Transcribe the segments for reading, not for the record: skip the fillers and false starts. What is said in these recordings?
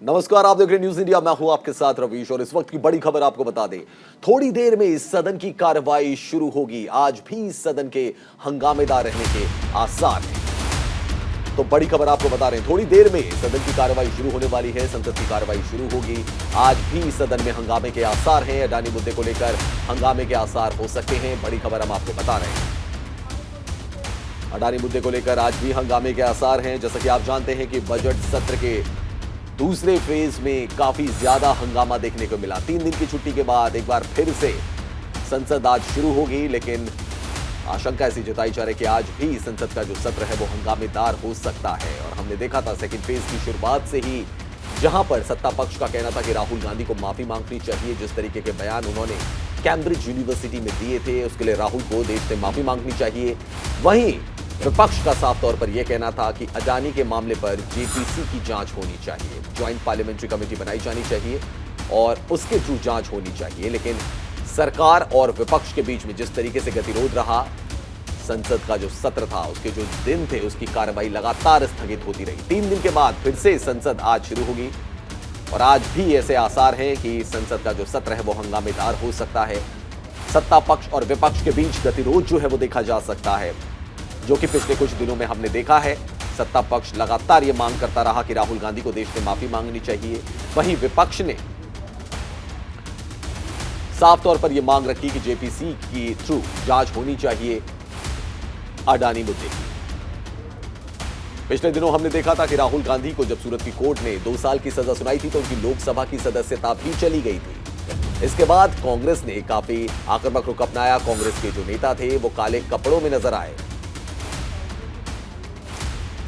नमस्कार, आप देख रहे हैं न्यूज इंडिया। मैं हूं आपके साथ रवीश और इस वक्त की बड़ी खबर आपको बता दें, थोड़ी देर में इस सदन की कार्रवाई शुरू होगी। आज भी इस सदन के हंगामेदार रहने के आसार हैं। तो बड़ी खबर आपको बता रहे हैं, थोड़ी देर में सदन की कार्रवाई शुरू होने वाली है। संसद की कार्रवाई शुरू होगी। आज भी सदन में हंगामे के आसार हैं। अडानी मुद्दे को लेकर हंगामे के आसार हो सकते हैं। बड़ी खबर हम आपको बता रहे हैं। अडानी मुद्दे को लेकर आज भी हंगामे के आसार हैं। जैसा कि आप जानते हैं कि बजट सत्र के दूसरे फेज में काफी ज्यादा हंगामा देखने को मिला। 3 दिन की छुट्टी के बाद एक बार फिर से संसद आज शुरू होगी, लेकिन आशंका ऐसी जताई जा रही है कि आज भी संसद का जो सत्र है वो हंगामेदार हो सकता है। और हमने देखा था सेकंड फेज की शुरुआत से ही, जहां पर सत्ता पक्ष का कहना था कि राहुल गांधी को माफी मांगनी चाहिए। जिस तरीके के बयान उन्होंने कैम्ब्रिज यूनिवर्सिटी में दिए थे, उसके लिए राहुल को देश से माफी मांगनी चाहिए। वहीं विपक्ष का साफ तौर पर यह कहना था कि अडानी के मामले पर जेपीसी की जांच होनी चाहिए, ज्वाइंट पार्लियामेंट्री कमेटी बनाई जानी चाहिए और उसके थ्रू जांच होनी चाहिए। लेकिन सरकार और विपक्ष के बीच में जिस तरीके से गतिरोध रहा, संसद का जो सत्र था, उसके जो दिन थे, उसकी कार्रवाई लगातार स्थगित होती रही। 3 दिन के बाद फिर से संसद आज शुरू होगी और आज भी ऐसे आसार हैं कि संसद का जो सत्र है वो हंगामेदार हो सकता है। सत्ता पक्ष और विपक्ष के बीच गतिरोध जो है वो देखा जा सकता है, जो कि पिछले कुछ दिनों में हमने देखा है। सत्ता पक्ष लगातार यह मांग करता रहा कि राहुल गांधी को देश में माफी मांगनी चाहिए। वहीं विपक्ष ने साफ तौर पर यह मांग रखी कि जेपीसी की थ्रू जांच होनी चाहिए अडानी मुद्दे की। पिछले दिनों हमने देखा था कि राहुल गांधी को जब सूरत की कोर्ट ने 2 साल की सजा सुनाई थी तो उनकी लोकसभा की सदस्यता भी चली गई थी। इसके बाद कांग्रेस ने काफी आक्रामक रुख अपनाया। कांग्रेस के जो नेता थे वो काले कपड़ों में नजर आए।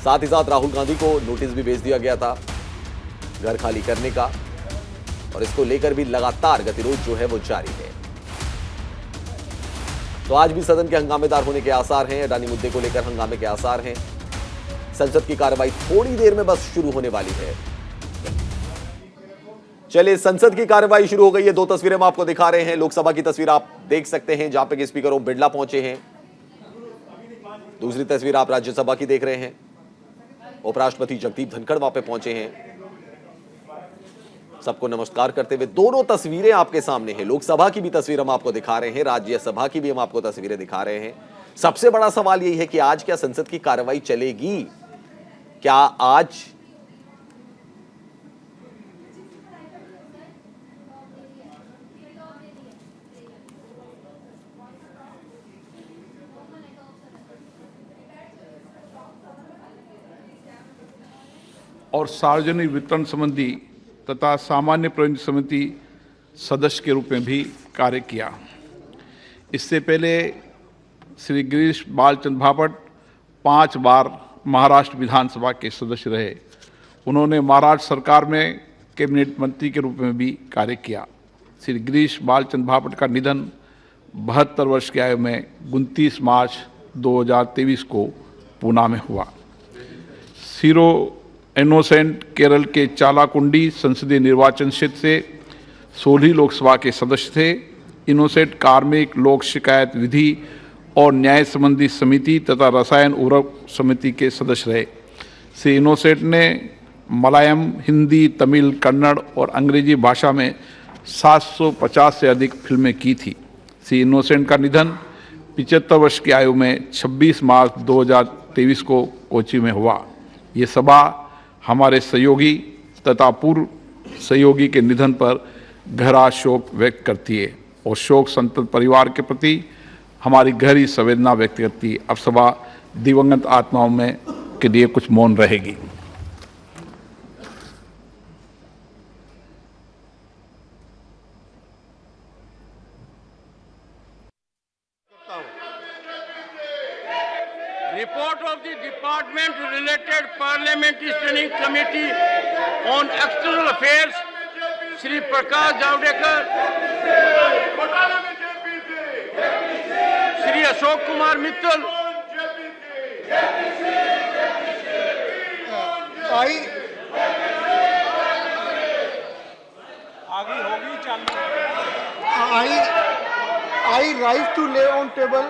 साथ ही साथ राहुल गांधी को नोटिस भी भेज दिया गया था घर खाली करने का, और इसको लेकर भी लगातार गतिरोध जो है वो जारी है। तो आज भी सदन के हंगामेदार होने के आसार हैं। अडानी मुद्दे को लेकर हंगामे के आसार हैं। संसद की कार्रवाई थोड़ी देर में बस शुरू होने वाली है। चलिए, संसद की कार्रवाई शुरू हो गई है। 2 तस्वीरें हम आपको दिखा रहे हैं। लोकसभा की तस्वीर आप देख सकते हैं, जहां पे कि स्पीकर ओम बिरला पहुंचे हैं। दूसरी तस्वीर आप राज्यसभा की देख रहे हैं। उपराष्ट्रपति जगदीप धनखड़ वहां पे पहुंचे हैं, सबको नमस्कार करते हुए। दोनों तस्वीरें आपके सामने हैं। लोकसभा की भी तस्वीर हम आपको दिखा रहे हैं, राज्यसभा की भी हम आपको तस्वीरें दिखा रहे हैं। सबसे बड़ा सवाल यही है कि आज क्या संसद की कार्रवाई चलेगी? क्या आज और सार्वजनिक वितरण संबंधी तथा सामान्य प्रबंधन समिति सदस्य के रूप में भी कार्य किया। इससे पहले श्री गिरीश बालचंद भापट 5 बार महाराष्ट्र विधानसभा के सदस्य रहे। उन्होंने महाराष्ट्र सरकार में कैबिनेट मंत्री के रूप में भी कार्य किया। श्री गिरीश बालचंद भापट का निधन 72 वर्ष की आयु में 29 मार्च 2023 को पूना में हुआ। सीरो इनोसेंट केरल के चालाकुंडी संसदीय निर्वाचन क्षेत्र से 16 लोकसभा के सदस्य थे। इनोसेंट कार्मिक लोक शिकायत विधि और न्याय संबंधी समिति तथा रसायन उर्वरक समिति के सदस्य रहे। श्री इनोसेंट ने मलयालम, हिंदी, तमिल, कन्नड़ और अंग्रेजी भाषा में 750 से अधिक फिल्में की थी। श्री इनोसेंट का निधन 75 वर्ष की आयु में 26 मार्च 2023 को कोच्चि में हुआ। ये सभा हमारे सहयोगी तथा पूर्व सहयोगी के निधन पर गहरा शोक व्यक्त करती है और शोक संतप्त परिवार के प्रति हमारी गहरी संवेदना व्यक्त करती है। अब सभा दिवंगत आत्माओं में के लिए कुछ मौन रहेगी। Report of the Department-related Parliamentary Standing Committee on External Affairs, Shri Prakash Javadekar, Shri Ashok Kumar Mittal, I rise to lay on table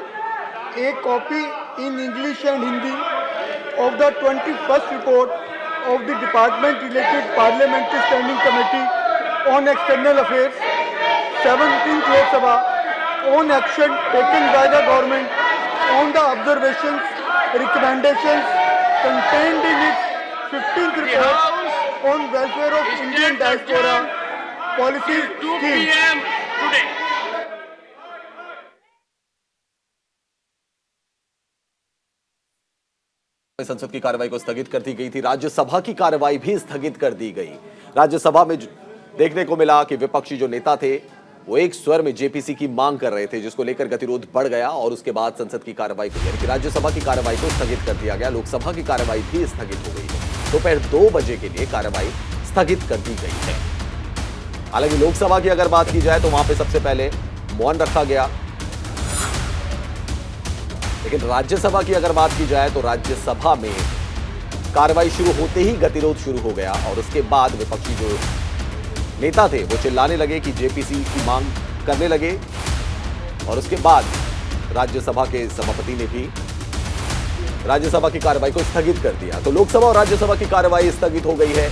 a copy in English and Hindi of the 21st report of the department-related Parliamentary Standing Committee on External Affairs, 17th Lok Sabha, on action taken by the government on the observations, recommendations contained in its 15th report on welfare of Indian diaspora policies 2 schemes. p.m. today. संसद की कार्रवाई को स्थगित कर दी गई थी। राज्यसभा की कार्रवाई भी स्थगित कर दी गई। राज्यसभा में देखने को मिला कि विपक्षी जो नेता थे वो एक स्वर में जेपीसी की मांग कर रहे थे, जिसको लेकर गतिरोध बढ़ गया और उसके बाद संसद की कार्रवाई को यानी कि राज्यसभा की कार्रवाई को स्थगित कर दिया गया। लोकसभा की कार्रवाई भी स्थगित हो गई है। दोपहर 2 बजे के लिए कार्रवाई स्थगित कर दी गई है। हालांकि लोकसभा की अगर बात की जाए तो वहां पे सबसे पहले मौन रखा गया, लेकिन राज्यसभा की अगर बात की जाए तो राज्यसभा में कार्रवाई शुरू होते ही गतिरोध शुरू हो गया और उसके बाद विपक्षी जो नेता थे वो चिल्लाने लगे कि जेपीसी की मांग करने लगे और उसके बाद राज्यसभा के सभापति ने भी राज्यसभा की कार्रवाई को स्थगित कर दिया। तो लोकसभा और राज्यसभा की कार्रवाई स्थगित हो गई है।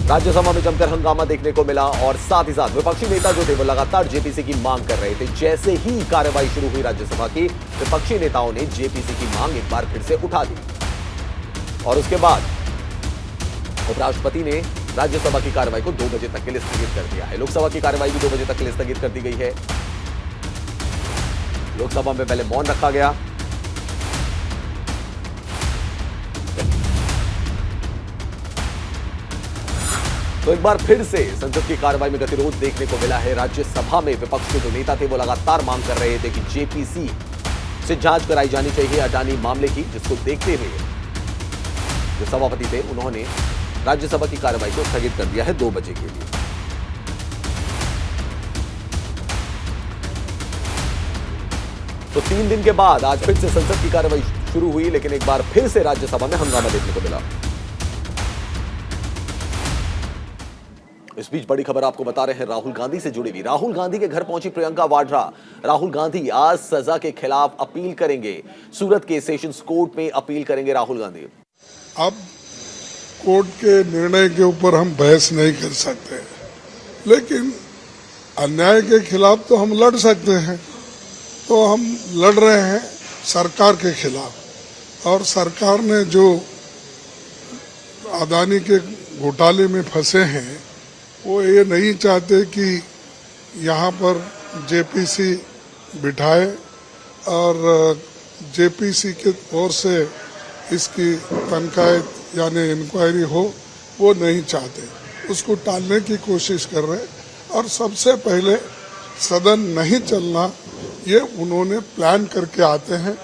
राज्यसभा में जमकर हंगामा देखने को मिला और साथ ही साथ विपक्षी नेता जो थे वो लगातार जेपीसी की मांग कर रहे थे। जैसे ही कार्रवाई शुरू हुई राज्यसभा की, विपक्षी नेताओं ने जेपीसी की मांग एक बार फिर से उठा दी और उसके बाद उपराष्ट्रपति ने राज्यसभा की कार्रवाई को 2 बजे तक के लिए स्थगित कर दिया है। लोकसभा की कार्रवाई भी 2 बजे तक के लिए स्थगित कर दी गई है। लोकसभा में पहले मौन रखा गया, तो एक बार फिर से संसद की कार्रवाई में गतिरोध देखने को मिला है। राज्यसभा में विपक्ष के जो नेता थे वो लगातार मांग कर रहे थे कि जेपीसी से जांच कराई जानी चाहिए अडानी मामले की, जिसको देखते हुए जो सभापति थे उन्होंने राज्यसभा की कार्रवाई को स्थगित कर दिया है 2 बजे के लिए। तो 3 दिन के बाद आज फिर से संसद की कार्रवाई शुरू हुई, लेकिन एक बार फिर से राज्यसभा में हंगामा देखने को मिला। इस बीच बड़ी खबर आपको बता रहे हैं राहुल गांधी से जुड़ी हुई। राहुल गांधी के घर पहुंची प्रियंका वाड्रा। राहुल गांधी आज सजा के खिलाफ अपील करेंगे। सूरत के सेशंस कोर्ट में अपील करेंगे राहुल गांधी। अब कोर्ट के निर्णय के ऊपर हम बहस नहीं कर सकते, लेकिन अन्याय के खिलाफ तो हम लड़ सकते हैं। तो हम लड़ रहे हैं सरकार के खिलाफ, और सरकार ने जो अदानी के घोटाले में फंसे हैं वो ये नहीं चाहते कि यहाँ पर जेपीसी बिठाए और जेपीसी के ओर से इसकी तनकायत यानी इंक्वायरी हो, वो नहीं चाहते। उसको टालने की कोशिश कर रहे और सबसे पहले सदन नहीं चलना ये उन्होंने प्लान करके आते हैं,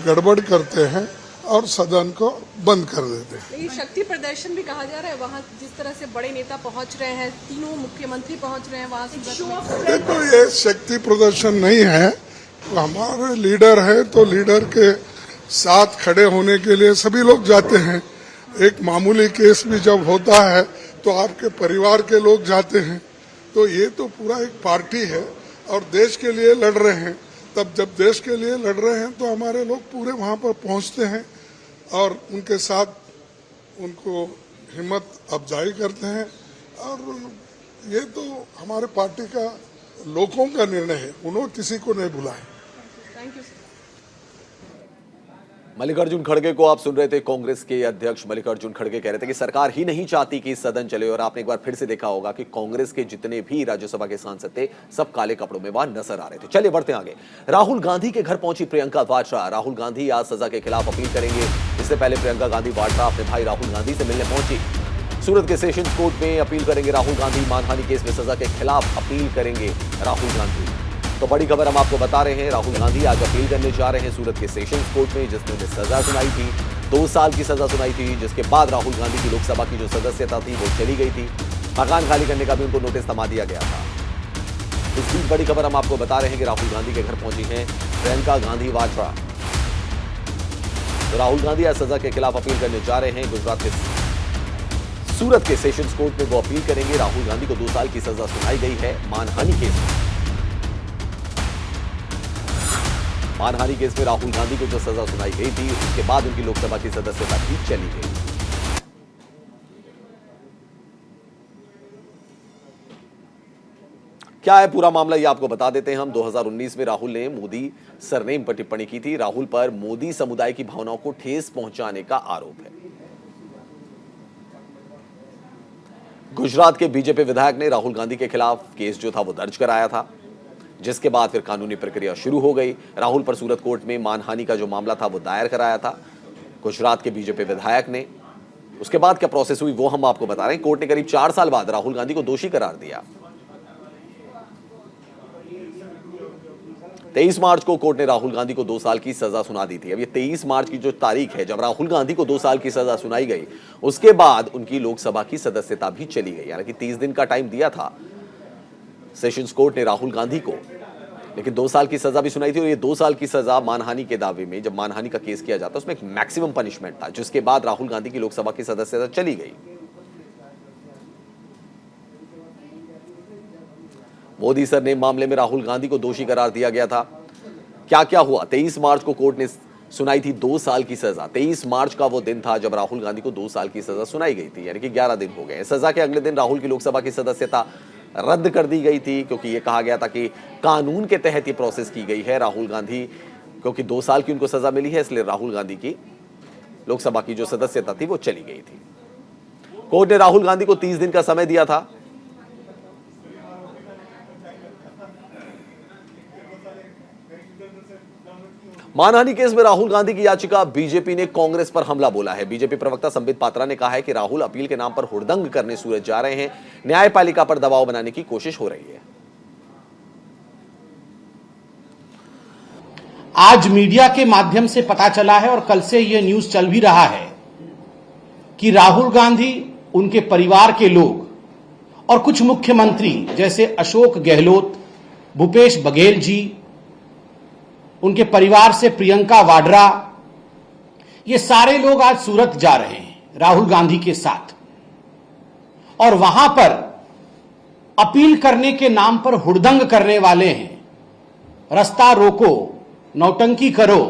गड़बड़ करते हैं और सदन को बंद कर देते हैं। ये शक्ति प्रदर्शन भी कहा जा रहा है, वहाँ जिस तरह से बड़े नेता पहुँच रहे हैं, तीनों मुख्यमंत्री पहुँच रहे हैं वहाँ। देखो, ये शक्ति प्रदर्शन नहीं है। हमारे लीडर है तो लीडर के साथ खड़े होने के लिए सभी लोग जाते हैं। एक मामूली केस भी जब होता है तो आपके परिवार के लोग जाते हैं। तो ये तो पूरा एक पार्टी है और देश के लिए लड़ रहे हैं। तब जब देश के लिए लड़ रहे हैं तो हमारे लोग पूरे वहां पर पहुंचते हैं और उनके साथ उनको हिम्मत अफजाई करते हैं। और ये तो हमारे पार्टी का लोगों का निर्णय है, उन्होंने किसी को नहीं बुलाया। Thank you. मल्लिकार्जुन खड़गे को आप सुन रहे थे। कांग्रेस के अध्यक्ष मल्लिकार्जुन खड़गे कह रहे थे कि सरकार ही नहीं चाहती कि सदन चले, और आपने एक बार फिर से देखा होगा कि कांग्रेस के जितने भी राज्यसभा के सांसद थे सब काले कपड़ों में वहां नजर आ रहे थे। चलिए बढ़ते आगे। राहुल गांधी के घर पहुंची प्रियंका वाड्रा। राहुल गांधी आज सजा के खिलाफ अपील करेंगे। इससे पहले प्रियंका गांधी वाड्रा अपने भाई राहुल गांधी से मिलने पहुंची। सूरत के सेशंस कोर्ट में अपील करेंगे राहुल गांधी। मानहानि केस में सजा के खिलाफ अपील करेंगे राहुल गांधी। तो बड़ी खबर हम आपको बता रहे हैं, राहुल गांधी आज अपील करने जा रहे हैं सूरत के सेशंस कोर्ट में, जिसने उन्हें सजा सुनाई थी, 2 साल की सजा सुनाई थी, जिसके बाद राहुल गांधी की लोकसभा की जो सदस्यता थी वो चली गई थी। मकान खाली करने का भी उनको नोटिस थमा दिया गया था। इस बीच बड़ी खबर हम आपको बता रहे हैं कि राहुल गांधी के घर पहुंची हैं प्रियंका गांधी वाड्रा। तो राहुल गांधी आज सजा के खिलाफ अपील करने जा रहे हैं। गुजरात के सूरत के सेशंस कोर्ट में वो अपील करेंगे। राहुल गांधी को 2 साल की सजा सुनाई गई है मानहानि केस में। मानहानि केस में राहुल गांधी को जो सजा सुनाई गई थी उसके बाद उनकी लोकसभा की सदस्यता भी चली गई। क्या है पूरा मामला, ये आपको बता देते हैं हम। 2019 में राहुल ने मोदी सरनेम पर टिप्पणी की थी। राहुल पर मोदी समुदाय की भावनाओं को ठेस पहुंचाने का आरोप है। गुजरात के बीजेपी विधायक ने राहुल गांधी के खिलाफ केस जो था वो दर्ज कराया था, जिसके बाद फिर कानूनी प्रक्रिया शुरू हो गई। राहुल पर सूरत कोर्ट में मानहानि का जो मामला था वो दायर कराया था गुजरात के बीजेपी विधायक ने। उसके बाद क्या प्रोसेस हुई वो हम आपको बता रहे हैं। कोर्ट ने करीब 4 साल बाद राहुल गांधी को दोषी करार दिया। 23 मार्च को कोर्ट ने राहुल गांधी को 2 साल की सजा सुना दी थी। अब ये 23 मार्च की जो तारीख है जब राहुल गांधी को 2 साल की सजा सुनाई गई, उसके बाद उनकी लोकसभा की सदस्यता भी चली गई। यानी कि 30 दिन का टाइम दिया था सेशंस कोर्ट ने राहुल गांधी को, लेकिन 2 साल की सजा भी सुनाई थी। और ये 2 साल की सजा मानहानि के दावे में, जब मानहानि का केस किया जाता उसमें एक मैक्सिमम पनिशमेंट था, जिसके बाद राहुल गांधी की लोकसभा की सदस्यता चली गई। मोदी सरनेम मामले में राहुल गांधी को दोषी करार दिया गया था। क्या क्या हुआ? 23 मार्च को कोर्ट ने सुनाई थी 2 साल की सजा। 23 मार्च का वो दिन था जब राहुल गांधी को 2 साल की सजा सुनाई गई थी, यानी कि 11 दिन हो गए। सजा के अगले दिन राहुल की लोकसभा की सदस्यता रद्द कर दी गई थी, क्योंकि ये कहा गया था कि कानून के तहत ये प्रोसेस की गई है। राहुल गांधी, क्योंकि 2 साल की उनको सजा मिली है, इसलिए राहुल गांधी की लोकसभा की जो सदस्यता थी वो चली गई थी। कोर्ट ने राहुल गांधी को 30 दिन का समय दिया था। मानहानि केस में राहुल गांधी की याचिका, बीजेपी ने कांग्रेस पर हमला बोला है। बीजेपी प्रवक्ता संबित पात्रा ने कहा है कि राहुल अपील के नाम पर हुड़दंग करने सूरत जा रहे हैं, न्यायपालिका पर दबाव बनाने की कोशिश हो रही है। आज मीडिया के माध्यम से पता चला है और कल से यह न्यूज चल भी रहा है कि राहुल गांधी, उनके परिवार के लोग और कुछ मुख्यमंत्री जैसे अशोक गहलोत, भूपेश बघेल जी, उनके परिवार से प्रियंका वाड्रा, ये सारे लोग आज सूरत जा रहे हैं राहुल गांधी के साथ, और वहां पर अपील करने के नाम पर हुड़दंग करने वाले हैं। रास्ता रोको, नौटंकी करो,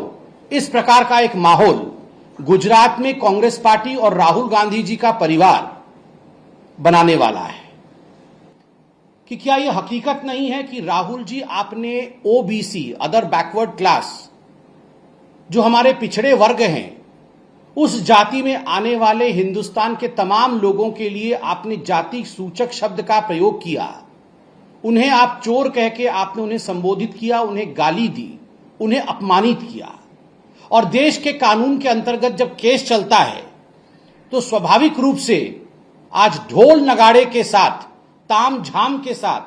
इस प्रकार का एक माहौल गुजरात में कांग्रेस पार्टी और राहुल गांधी जी का परिवार बनाने वाला है। कि क्या यह हकीकत नहीं है कि राहुल जी, आपने ओबीसी, अदर बैकवर्ड क्लास, जो हमारे पिछड़े वर्ग हैं, उस जाति में आने वाले हिंदुस्तान के तमाम लोगों के लिए आपने जाति सूचक शब्द का प्रयोग किया। उन्हें आप चोर कह के आपने उन्हें संबोधित किया, उन्हें गाली दी, उन्हें अपमानित किया। और देश के कानून के अंतर्गत जब केस चलता है तो स्वाभाविक रूप से आज ढोल नगाड़े के साथ, ताम झाम के साथ,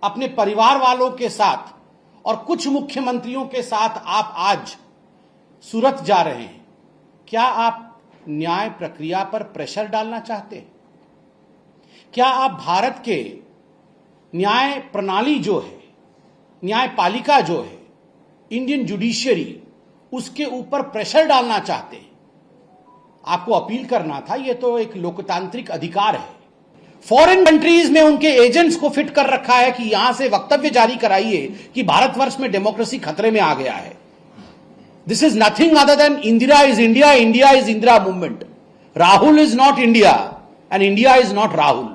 अपने परिवार वालों के साथ और कुछ मुख्यमंत्रियों के साथ आप आज सूरत जा रहे हैं। क्या आप न्याय प्रक्रिया पर प्रेशर डालना चाहते हैं? क्या आप भारत के न्याय प्रणाली जो है, न्यायपालिका जो है, इंडियन जुडिशियरी, उसके ऊपर प्रेशर डालना चाहते हैं? आपको अपील करना था, यह तो एक लोकतांत्रिक अधिकार है। फॉरेन कंट्रीज में उनके एजेंट्स को फिट कर रखा है कि यहां से वक्तव्य जारी कराइए कि भारतवर्ष में डेमोक्रेसी खतरे में आ गया है। This is nothing other than Indira is India, India is Indira movement. Rahul is not India and India is not Rahul.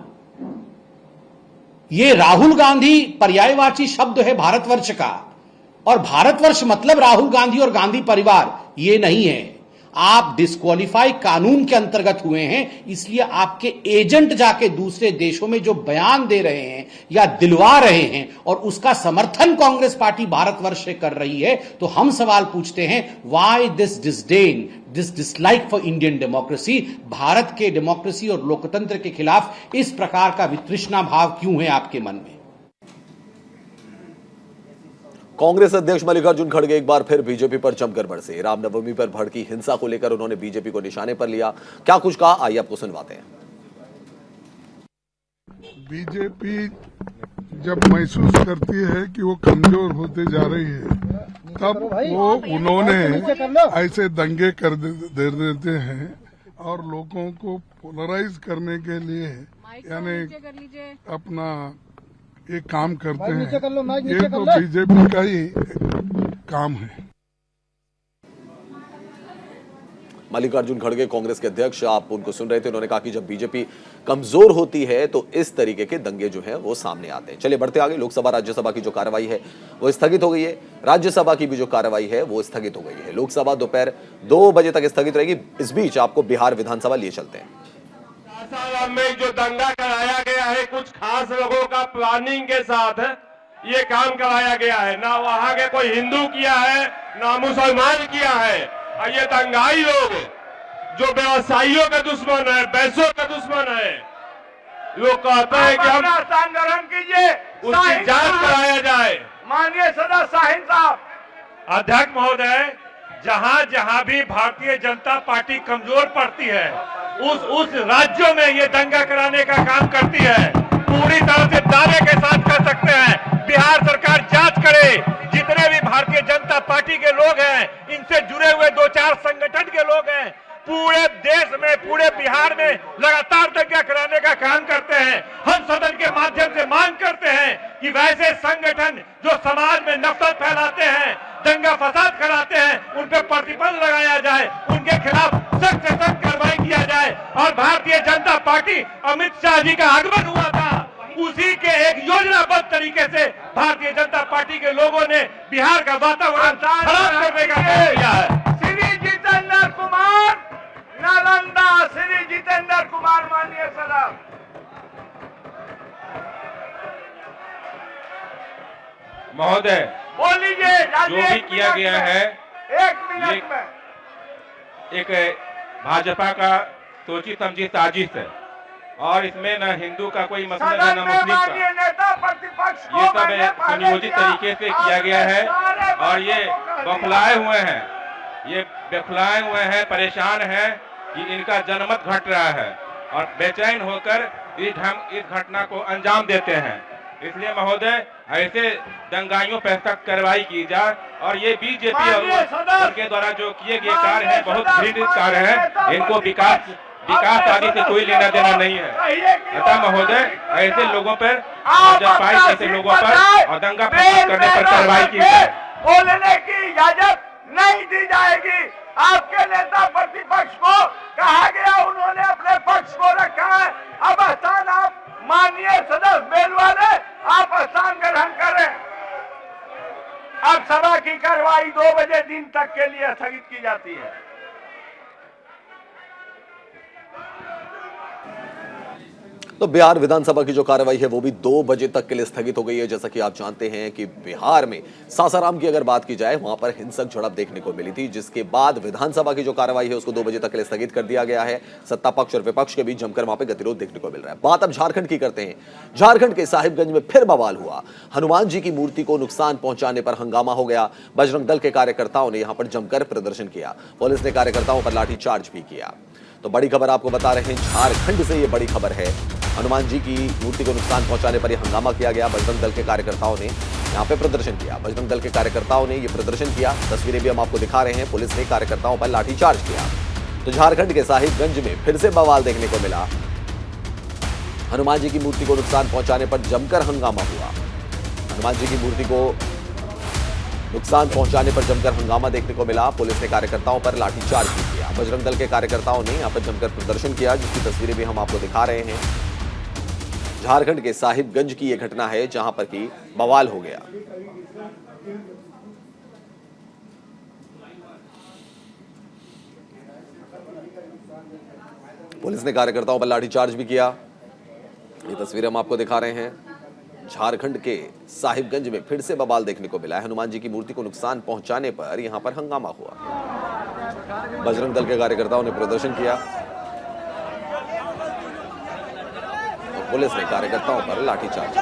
ये राहुल गांधी पर्यायवाची शब्द है भारतवर्ष का, और भारतवर्ष मतलब राहुल गांधी और गांधी परिवार ये नहीं है। आप डिस्क्वालीफाई कानून के अंतर्गत हुए हैं, इसलिए आपके एजेंट जाके दूसरे देशों में जो बयान दे रहे हैं या दिलवा रहे हैं और उसका समर्थन कांग्रेस पार्टी भारतवर्ष से कर रही है, तो हम सवाल पूछते हैं, why this disdain, this dislike for Indian democracy? Bharat के डेमोक्रेसी और लोकतंत्र के खिलाफ इस प्रकार का वितृष्णा भाव क्यों है आपके मन में? कांग्रेस अध्यक्ष मल्लिकार्जुन खड़गे एक बार फिर बीजेपी पर जमकर बरसे। रामनवमी पर भड़की हिंसा को लेकर उन्होंने बीजेपी को निशाने पर लिया। क्या कुछ कहा, आइए आपको सुनवाते हैं। बीजेपी जब महसूस करती है कि वो कमजोर होते जा रही है, तब वो उन्होंने ऐसे दंगे कर दे देते हैं और लोगों को पोलराइज करने के लिए, यानी अपना ये काम करते हैं। ये तो बीजेपी का ही काम है। मल्लिकार्जुन खड़गे कांग्रेस के अध्यक्ष, आप उनको सुन रहे थे। उन्होंने कहा कि जब बीजेपी कमजोर होती है तो इस तरीके के दंगे जो हैं वो सामने आते हैं। चलिए बढ़ते आगे। लोकसभा राज्यसभा की जो कार्रवाई है वो स्थगित हो गई है। राज्यसभा की भी जो कार्रवाई है वो स्थगित हो गई है। लोकसभा दोपहर 2 बजे तक स्थगित रहेगी। इस बीच आपको बिहार विधानसभा लिए चलते हैं। सासाराम में जो दंगा कराया गया है, कुछ खास लोगों का प्लानिंग के साथ ये काम कराया गया है। ना वहां के कोई हिंदू किया है, ना मुसलमान किया है। और ये दंगाई लोग जो व्यवसायियों के दुश्मन है, पैसों के दुश्मन है, लोग कहते हैं कि हम स्थान ग्रहण कीजिए, उसकी जांच कराया जाए। माननीय सदस्य शाहीन साहब। अध्यक्ष महोदय, जहां जहां भी भारतीय जनता पार्टी कमजोर पड़ती है उस राज्यों में ये दंगा कराने का काम करती है। पूरी तरह से दावे के साथ कर सकते हैं, बिहार सरकार जांच करे। जितने भी भारतीय जनता पार्टी के लोग हैं, इनसे जुड़े हुए 2-4 संगठन के लोग हैं, पूरे देश में, पूरे बिहार में लगातार दंगा कराने का काम करते हैं। हम सदन के माध्यम से मांग करते हैं कि वैसे संगठन जो समाज में नफरत फैलाते हैं, दंगा फसाद कराते हैं, उन पर प्रतिबंध लगाया जाए, उनके खिलाफ सख्त से सख्त कार्रवाई किया जाए। और भारतीय जनता पार्टी, अमित शाह जी का आगमन हुआ था, उसी के एक योजनाबद्ध तरीके से भारतीय जनता पार्टी के लोगों ने बिहार का वातावरण खराब करने का काम किया है। श्री जितेंद्र कुमार नालंदा, श्री जितेंद्र कुमार माननीय सदस्य। महोदय बोल लीजिए। जो भी किया गया है, 1 मिनट में, एक भाजपा का सोची समझी साजिश है और इसमें न हिंदू का कोई मसला है, न मुस्लिम का। ये सब सुनियोजित तरीके से किया गया है और ये बौखलाए हुए हैं, ये बौखलाए हुए हैं, परेशान हैं कि इनका जनमत घट रहा है और बेचैन होकर इस घटना को अंजाम देते हैं। इसलिए महोदय, ऐसे दंगाइयों पर सख्त कार्रवाई की जाए। और ये बीजेपी और उनके द्वारा जो किए गए कार्य हैं, बहुत घृणित कार्य हैं। इनको विकास आदि से कोई लेना देना नहीं है। अतः महोदय, ऐसे लोगों पर, जसपाई ऐसे लोगों पर और दंगा फसाद करने पर कार्रवाई की जाए। बोलने की इजाजत नहीं दी जाएगी। आपके नेता प्रतिपक्ष को कहा गया, उन्होंने अपने पक्ष को रखा है। अब स्थान आप माननीय सदस्य बेलवाले, आप स्थान ग्रहण करें। अब सभा की कार्रवाई 2 बजे दिन तक के लिए स्थगित की जाती है। तो बिहार विधानसभा की जो कार्रवाई है वो भी 2 बजे तक के लिए स्थगित हो गई है। जैसा कि आप जानते हैं कि बिहार में सासाराम की अगर बात की जाए, वहां पर हिंसक झड़प देखने को मिली थी, जिसके बाद विधानसभा की जो कार्रवाई है उसको 2 बजे तक के लिए स्थगित कर दिया गया है। सत्ता पक्ष और विपक्ष के बीच जमकर वहां पर गतिरोध देखने को मिल रहा है। बात अब झारखंड की करते हैं। झारखंड के साहिबगंज में फिर बवाल हुआ। हनुमान जी की मूर्ति को नुकसान पहुंचाने पर हंगामा हो गया। बजरंग दल के कार्यकर्ताओं ने यहां पर जमकर प्रदर्शन किया। पुलिस ने कार्यकर्ताओं पर लाठीचार्ज भी किया। तो बड़ी खबर आपको बता रहे हैं, झारखंड से ये बड़ी खबर है। हनुमान जी की मूर्ति को नुकसान पहुंचाने पर यह हंगामा किया गया। बजरंग दल के कार्यकर्ताओं ने यहां पे प्रदर्शन किया। बजरंग दल के कार्यकर्ताओं ने यह प्रदर्शन किया। तस्वीरें भी हम आपको दिखा रहे हैं। पुलिस ने कार्यकर्ताओं पर लाठीचार्ज किया। तो झारखंड के साहिबगंज में फिर से बवाल देखने को मिला। हनुमान जी की मूर्ति को नुकसान पहुंचाने पर जमकर हंगामा हुआ। हनुमान जी की मूर्ति को नुकसान पहुंचाने पर जमकर हंगामा देखने को मिला। पुलिस ने कार्यकर्ताओं पर लाठीचार्ज भी किया। बजरंग दल के कार्यकर्ताओं ने यहां पर जमकर प्रदर्शन किया, जिसकी तस्वीरें भी हम आपको दिखा रहे हैं। झारखंड के साहिबगंज की यह घटना है जहां पर की बवाल हो गया। पुलिस ने कार्यकर्ताओं पर लाठीचार्ज भी किया। ये तस्वीरें हम आपको दिखा रहे हैं। झारखंड के साहिबगंज में फिर से बवाल देखने को मिला है। हनुमान जी की मूर्ति को नुकसान पहुंचाने पर यहां पर हंगामा हुआ। बजरंग दल के कार्यकर्ताओं ने प्रदर्शन किया। पुलिस ने कार्यकर्ताओं पर लाठीचार्ज।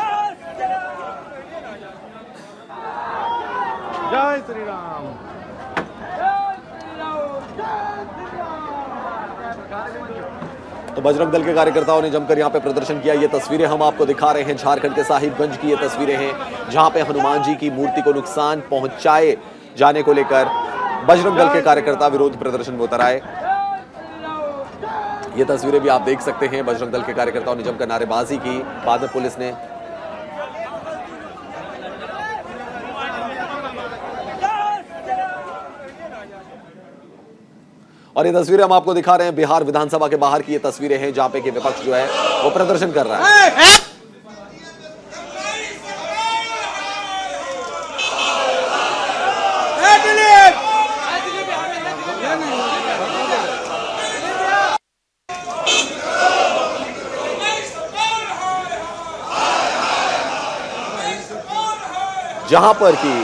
जय श्री राम। तो बजरंग दल के कार्यकर्ताओं ने जमकर यहां पे प्रदर्शन किया। ये तस्वीरें हम आपको दिखा रहे हैं। झारखंड के साहिबगंज की ये तस्वीरें हैं जहां पे हनुमान जी की मूर्ति को नुकसान पहुंचाए जाने को लेकर बजरंग दल के कार्यकर्ता विरोध प्रदर्शन में उतर आए। ये तस्वीरें भी आप देख सकते हैं। बजरंग दल के कार्यकर्ताओं ने जमकर नारेबाजी की। बाद में पुलिस ने और ये तस्वीरें हम आपको दिखा रहे हैं बिहार विधानसभा के बाहर की ये तस्वीरें हैं जहां पे कि विपक्ष जो है वो प्रदर्शन कर रहा है। जहां पर कि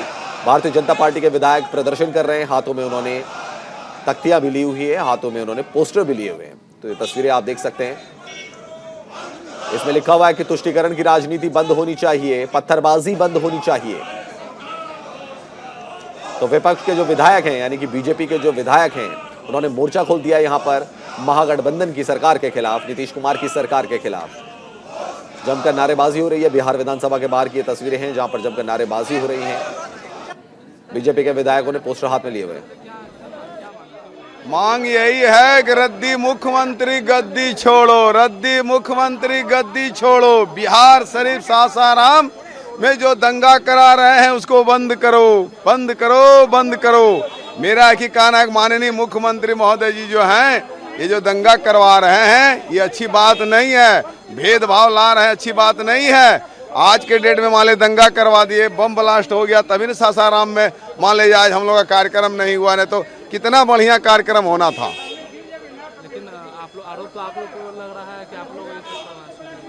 भारतीय जनता पार्टी के विधायक प्रदर्शन कर रहे हैं, हाथों में उन्होंने तख्तियां भी ली हुई है, हाथों में उन्होंने पोस्टर भी लिए हुए हैं। तो ये तस्वीरें आप देख सकते हैं, इसमें लिखा हुआ है कि तुष्टीकरण की राजनीति बंद होनी चाहिए, पत्थरबाजी बंद होनी चाहिए। तो विपक्ष के जो विधायक हैं यानी कि बीजेपी के जो विधायक हैं उन्होंने मोर्चा खोल दिया यहां पर महागठबंधन की सरकार के खिलाफ, नीतीश कुमार की सरकार के खिलाफ। जमकर नारेबाजी हो रही है। बिहार विधानसभा के बाहर की ये तस्वीरें हैं जहां पर जमकर नारेबाजी हो रही है। बीजेपी के विधायकों ने पोस्टर हाथ में लिए हुए हैं। मांग यही है कि रद्दी मुख्यमंत्री गद्दी छोड़ो, रद्दी मुख्यमंत्री गद्दी छोड़ो। बिहार शरीफ सासाराम में जो दंगा करा रहे हैं उसको बंद करो, बंद करो, बंद करो। मेरा एक ही कहना है, माननीय मुख्यमंत्री महोदय जी जो हैं, ये जो दंगा करवा रहे हैं ये अच्छी बात नहीं है, भेदभाव ला रहे हैं, अच्छी बात नहीं है। आज के डेट में मान ले दंगा करवा दिए, बम ब्लास्ट हो गया, तभी ना सासाराम में मान ले आज हम लोग का कार्यक्रम नहीं हुआ, नहीं तो कितना बढ़िया कार्यक्रम होना था। लेकिन आरोप तो आप लोग को लग रहा है कि आप लोग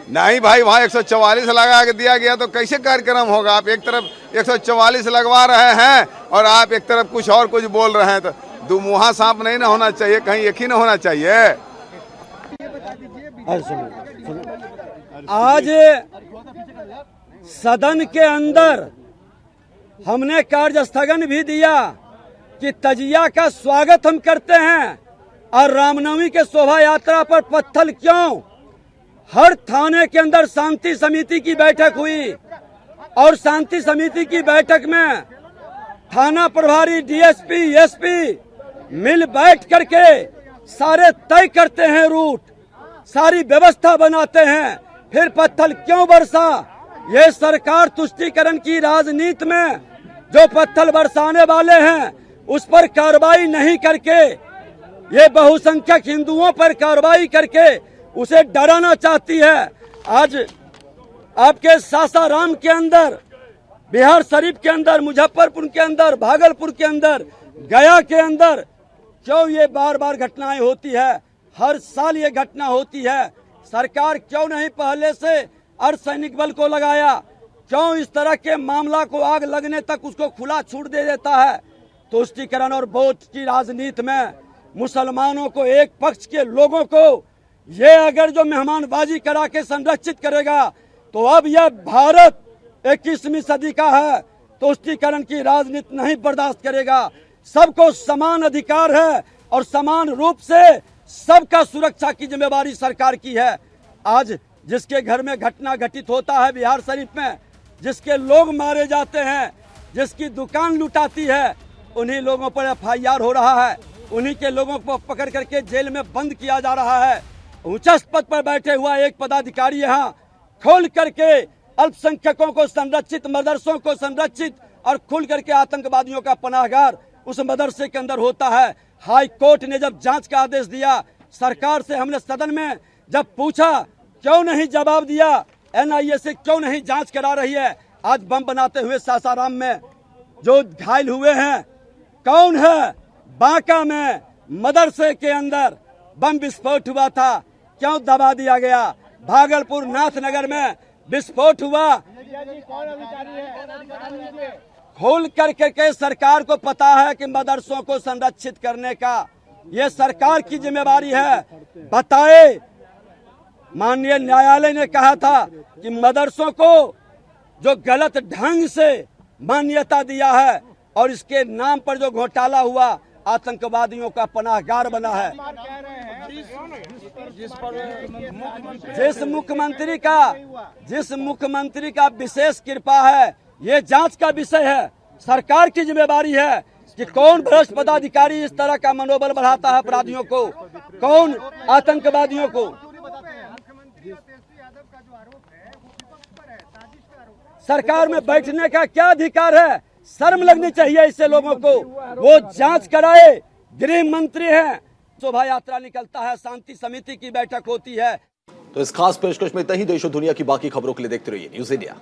नहीं भाई, वहाँ 144 लगा के दिया गया तो कैसे कार्यक्रम होगा। आप एक तरफ 144 लगवा रहे हैं और आप एक तरफ कुछ और कुछ बोल रहे हैं, तो दुमुहा सांप नहीं ना होना चाहिए, कहीं एक ही ना होना चाहिए। आज सदन के अंदर हमने कार्य स्थगन भी दिया कि तजिया का स्वागत हम करते हैं, और रामनवमी के शोभा यात्रा पर पत्थर क्यों। हर थाने के अंदर शांति समिति की बैठक हुई और शांति समिति की बैठक में थाना प्रभारी, डीएसपी, एसपी मिल बैठ करके सारे तय करते हैं रूट, सारी व्यवस्था बनाते हैं, फिर पत्थर क्यों बरसा। ये सरकार तुष्टीकरण की राजनीति में जो पत्थर बरसाने वाले हैं उस पर कार्रवाई नहीं करके, ये बहुसंख्यक हिंदुओं पर कार्रवाई करके उसे डराना चाहती है। आज आपके सासाराम के अंदर, बिहार शरीफ के अंदर, मुजफ्फरपुर के अंदर, भागलपुर के अंदर, गया के अंदर क्यों ये बार बार घटनाएं होती है, हर साल ये घटना होती है। सरकार क्यों नहीं पहले से अर्धसैनिक बल को लगाया, क्यों इस तरह के मामला को आग लगने तक उसको खुला छूट दे देता है। तुष्टीकरण और वोट की राजनीति में मुसलमानों को, एक पक्ष के लोगों को ये अगर जो मेहमानबाजी करा के संरक्षित करेगा तो अब यह भारत 21वीं सदी का है, तुष्टीकरण की राजनीति नहीं बर्दाश्त करेगा। सबको समान अधिकार है और समान रूप से सबका सुरक्षा की जिम्मेवारी सरकार की है। आज जिसके घर में घटना घटित होता है बिहार शरीफ में, जिसके लोग मारे जाते हैं, जिसकी दुकान लुटाती है, उन्हीं लोगों पर FIR हो रहा है, उन्हीं के लोगों को पकड़ करके जेल में बंद किया जा रहा है। उच्च पद पर बैठे हुआ एक पदाधिकारी यहाँ खोल करके अल्पसंख्यकों को संरक्षित, मदरसों को संरक्षित और खुल करके आतंकवादियों का पनाहगार उस मदरसे के अंदर होता है। हाई कोर्ट ने जब जांच का आदेश दिया, सरकार से हमने सदन में जब पूछा क्यों नहीं जवाब दिया, NIA से क्यों नहीं जांच करा रही है। आज बम बनाते हुए सासाराम में जो घायल हुए हैं कौन है। बांका में मदरसे के अंदर बम विस्फोट हुआ था, क्यों दबा दिया गया। भागलपुर नाथनगर में विस्फोट हुआ, खोल करके सरकार को पता है कि मदरसों को संरक्षित करने का ये सरकार की जिम्मेवारी है। बताए, माननीय न्यायालय ने कहा था कि मदरसों को जो गलत ढंग से मान्यता दिया है और इसके नाम पर जो घोटाला हुआ, आतंकवादियों का पनाहगार बना है। जिस मुख्यमंत्री का विशेष कृपा है, ये जांच का विषय है। सरकार की जिम्मेवारी है कि कौन भ्रष्ट पदाधिकारी इस तरह का मनोबल बढ़ाता है अपराधियों को, कौन आतंकवादियों को। सरकार में बैठने का क्या अधिकार है, शर्म लगनी चाहिए इससे लोगों को। वो जांच कराए, गृह मंत्री हैं, शोभा यात्रा निकलता है, शांति समिति की बैठक होती है। तो इस खास पेशकश में इतना ही। देश और दुनिया की बाकी खबरों के लिए देखते रहिए न्यूज़ इंडिया।